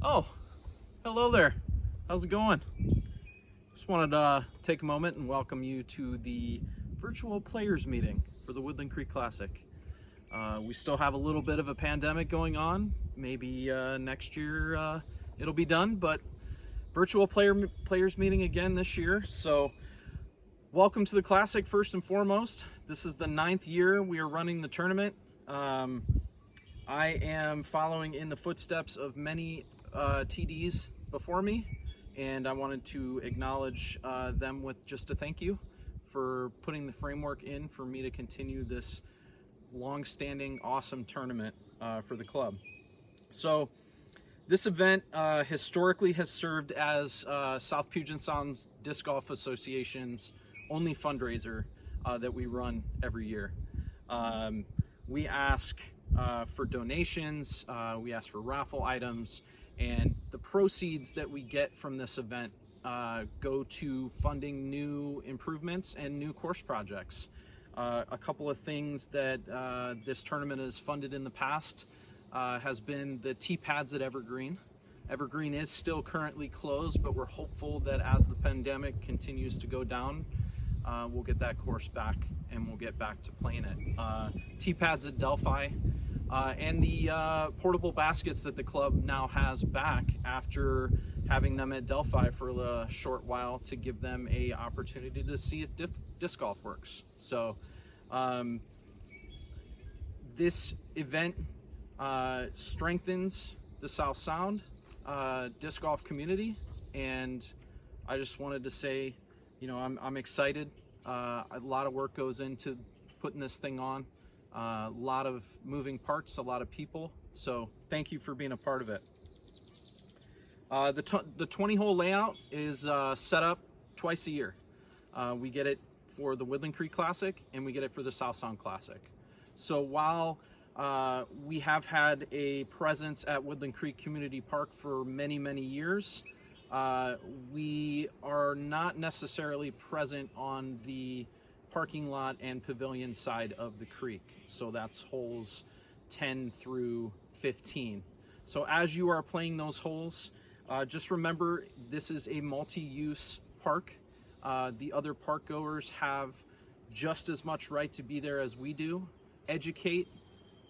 Oh, hello there. How's it going? Just wanted to take a moment and welcome you to the virtual players meeting for the Woodland Creek Classic. We still have a little bit of a pandemic going on. Maybe next year it'll be done, but virtual players meeting again this year. So welcome to the Classic first and foremost. This is the 9th year we are running the tournament. I am following in the footsteps of many TDs before me, and I wanted to acknowledge them with just a thank you for putting the framework in for me to continue this long-standing awesome tournament for the club. So this event historically has served as South Puget Sound Disc Golf Association's only fundraiser that we run every year. We ask for donations, we ask for raffle items, and the proceeds that we get from this event go to funding new improvements and new course projects. A couple of things that this tournament has funded in the past has been the tee pads at Evergreen. Evergreen is still currently closed, but we're hopeful that as the pandemic continues to go down, we'll get that course back and we'll get back to playing it. Tee pads at Delphi, and the portable baskets that the club now has back after having them at Delphi for a short while to give them a opportunity to see if disc golf works. So this event strengthens the South Sound disc golf community, and I just wanted to say, you know, I'm excited. A lot of work goes into putting this thing on. A lot of moving parts, a lot of people. So thank you for being a part of it. The 20-hole layout is set up twice a year. We get it for the Woodland Creek Classic and we get it for the South Sound Classic. So while we have had a presence at Woodland Creek Community Park for many, many years, we are not necessarily present on the parking lot and pavilion side of the creek. So that's holes 10 through 15. So as you are playing those holes, just remember this is a multi-use park. The other park goers have just as much right to be there as we do. Educate,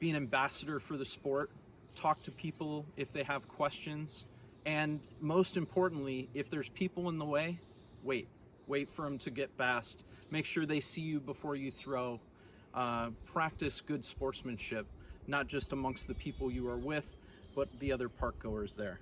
be an ambassador for the sport, talk to people if they have questions, and most importantly, if there's people in the way, wait for them to get past. Make sure they see you before you throw. Practice good sportsmanship, not just amongst the people you are with, but the other park goers there.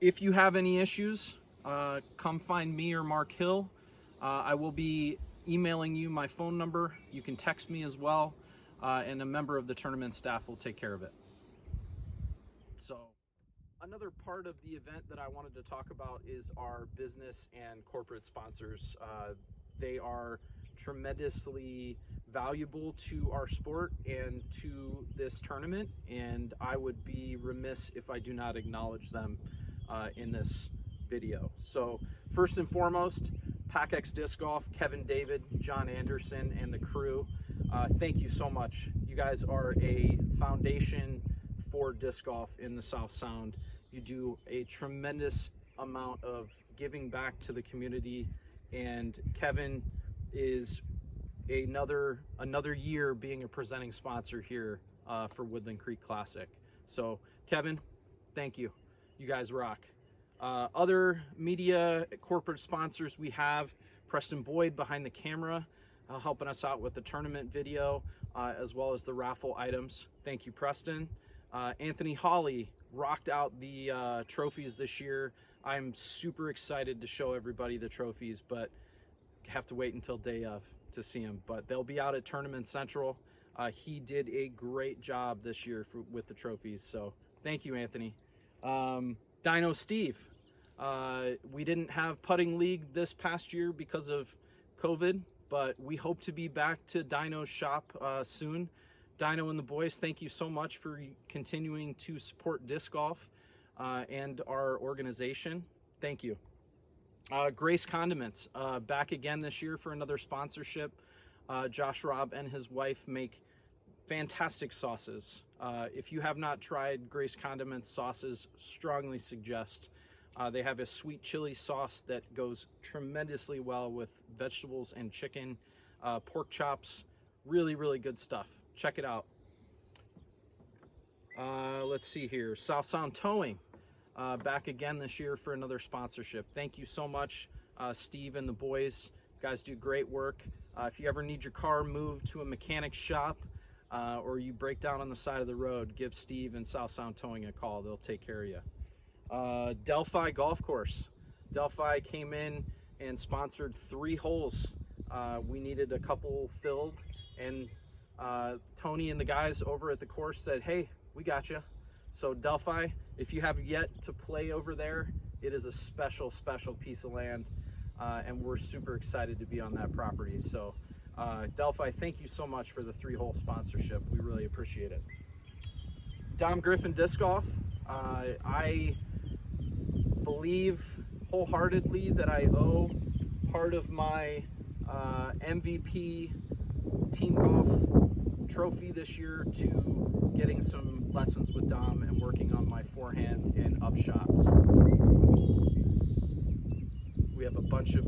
If you have any issues, come find me or Mark Hill. I will be emailing you my phone number. You can text me as well, and a member of the tournament staff will take care of it. So another part of the event that I wanted to talk about is our business and corporate sponsors. They are tremendously valuable to our sport and to this tournament, and I would be remiss if I do not acknowledge them in this video. So first and foremost, PACX Disc Golf, Kevin David, John Anderson, and the crew. Thank you so much. You guys are a foundation for disc golf in the South Sound. You do a tremendous amount of giving back to the community, and Kevin is another year being a presenting sponsor here for Woodland Creek Classic. So Kevin, thank you. You guys rock. Other media corporate sponsors we have: Preston Boyd behind the camera, helping us out with the tournament video, as well as the raffle items. Thank you, Preston. Anthony Hawley rocked out the trophies this year. I'm super excited to show everybody the trophies, but have to wait until day of to see them. But they'll be out at Tournament Central. He did a great job this year with the trophies, so thank you, Anthony. Dino Steve. We didn't have Putting League this past year because of COVID, but we hope to be back to Dino's shop soon. Dino and the boys, thank you so much for continuing to support disc golf and our organization. Thank you. Grace Condiments, back again this year for another sponsorship. Josh Robb and his wife make fantastic sauces. If you have not tried Grace Condiments sauces, strongly suggest. They have a sweet chili sauce that goes tremendously well with vegetables and chicken, pork chops. Really, really good stuff. Check it out. Let's see here. South Sound Towing, back again this year for another sponsorship. Thank you so much, Steve and the boys. You guys do great work. If you ever need your car moved to a mechanic shop, or you break down on the side of the road, give Steve and South Sound Towing a call. They'll take care of you. Delphi Golf Course. Delphi came in and sponsored 3 holes. We needed a couple filled, and Tony and the guys over at the course said, hey, we got you. So Delphi, if you have yet to play over there, it is a special, special piece of land, and we're super excited to be on that property. So Delphi, thank you so much for the 3-hole sponsorship. We really appreciate it. Dom Griffin Disc Golf. I believe wholeheartedly that I owe part of my MVP team golf trophy this year to getting some lessons with Dom and working on my forehand and up shots. We have a bunch of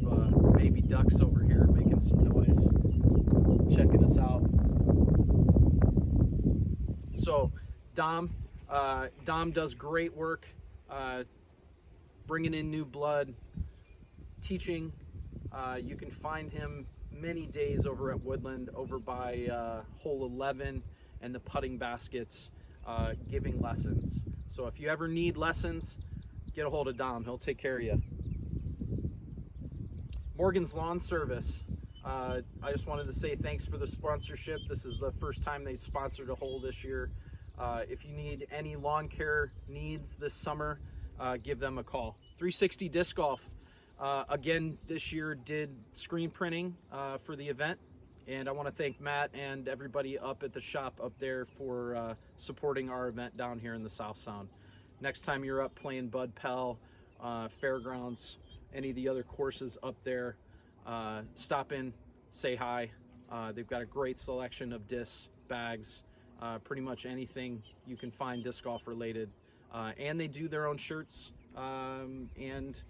baby ducks over here making some noise, checking us out. So Dom does great work, bringing in new blood, teaching. You can find him many days over at Woodland, over by hole 11 and the putting baskets, giving lessons. So if you ever need lessons, get a hold of Dom. He'll take care of you. Morgan's Lawn Service. I just wanted to say thanks for the sponsorship. This is the first time they sponsored a hole this year. If you need any lawn care needs this summer, give them a call. 360 Disc Golf, again, this year did screen printing for the event. And I want to thank Matt and everybody up at the shop up there for supporting our event down here in the South Sound. Next time you're up playing Bud Pell, Fairgrounds, any of the other courses up there, stop in, say hi. They've got a great selection of discs, bags, pretty much anything you can find disc golf related. And they do their own shirts, and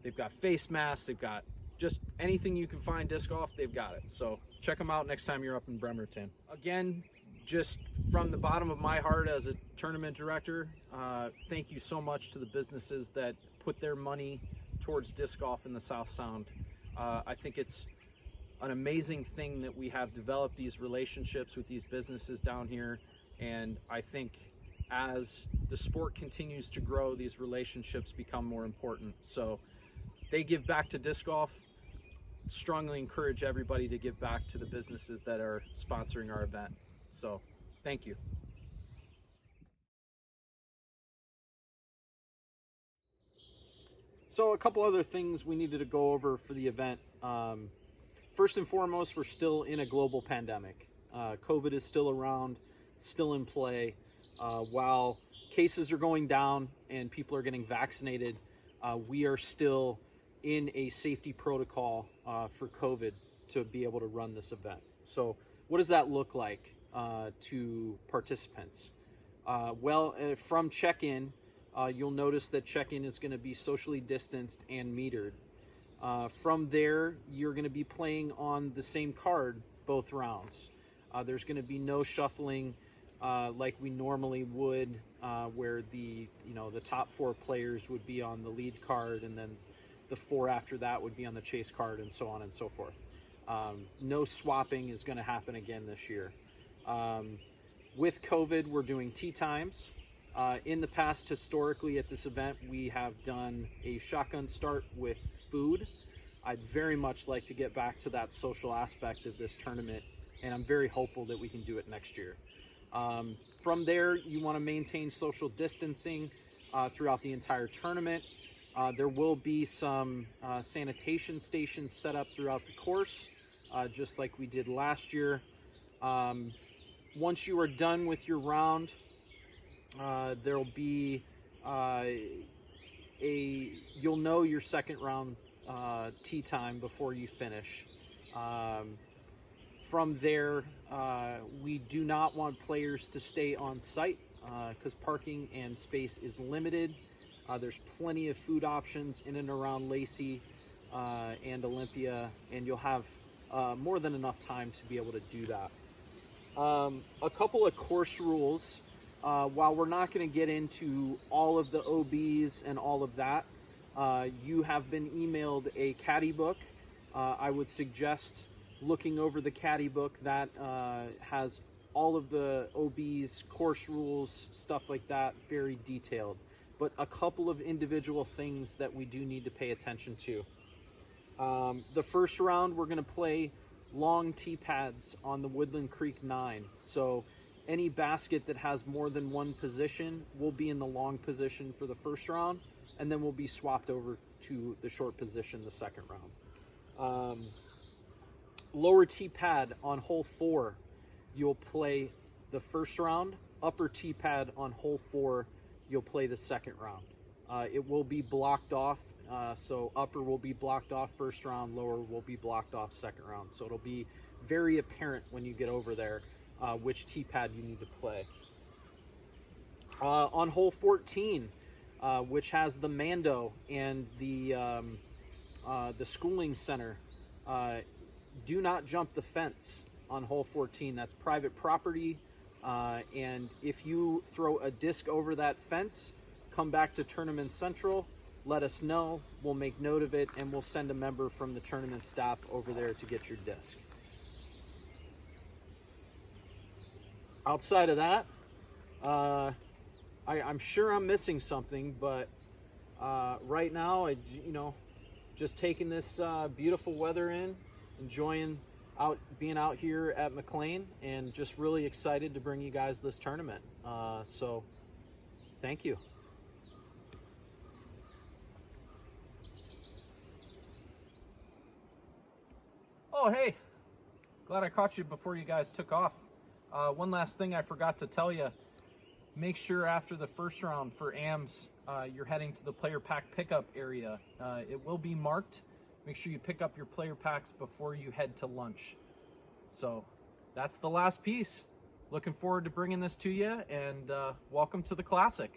they've got face masks, they've got just anything you can find disc golf, they've got it. So check them out next time you're up in Bremerton. Again, just from the bottom of my heart as a tournament director, thank you so much to the businesses that put their money towards disc golf in the South Sound. I think it's an amazing thing that we have developed these relationships with these businesses down here, and I think as the sport continues to grow, these relationships become more important. So they give back to disc golf. Strongly encourage everybody to give back to the businesses that are sponsoring our event. So thank you. So a couple other things we needed to go over for the event. First and foremost, we're still in a global pandemic. COVID is still around, still in play. While cases are going down and people are getting vaccinated, we are still in a safety protocol for COVID to be able to run this event. So what does that look like to participants? From check-in, you'll notice that check-in is going to be socially distanced and metered. From there, you're going to be playing on the same card both rounds. There's going to be no shuffling like we normally would, where the top 4 players would be on the lead card, and then the 4 after that would be on the chase card, and so on and so forth. No swapping is going to happen again this year. With COVID, we're doing tee times. In the past, historically at this event, we have done a shotgun start with food. I'd very much like to get back to that social aspect of this tournament, and I'm very hopeful that we can do it next year. From there, you want to maintain social distancing throughout the entire tournament. There will be some sanitation stations set up throughout the course, just like we did last year. Once you are done with your round, there'll be you'll know your second round tee time before you finish. From there, we do not want players to stay on site because parking and space is limited. There's plenty of food options in and around Lacey and Olympia, and you'll have more than enough time to be able to do that. A couple of course rules. While we're not going to get into all of the OBs and all of that, you have been emailed a caddy book. I would suggest looking over the caddy book that has all of the OBs, course rules, stuff like that, very detailed. But a couple of individual things that we do need to pay attention to. The first round, we're going to play long tee pads on the Woodland Creek 9. So any basket that has more than one position will be in the long position for the first round, and then will be swapped over to the short position the second round. Lower tee pad on hole 4, you'll play the first round. Upper tee pad on hole 4, you'll play the second round. It will be blocked off. So upper will be blocked off first round, lower will be blocked off second round. So it'll be very apparent when you get over there which tee pad you need to play. On hole 14, which has the Mando and the schooling center, do not jump the fence on hole 14. That's private property, and if you throw a disc over that fence, come back to Tournament Central, let us know, we'll make note of it, and we'll send a member from the tournament staff over there to get your disc. Outside of that, I'm sure I'm missing something, but right now, just taking this beautiful weather in, enjoying being out here at McLean, and just really excited to bring you guys this tournament. So thank you. Oh, hey, glad I caught you before you guys took off. One last thing I forgot to tell you. Make sure after the first round for AMS, you're heading to the player pack pickup area. It will be marked. Make sure you pick up your player packs before you head to lunch. So that's the last piece. Looking forward to bringing this to you, and welcome to the Classic.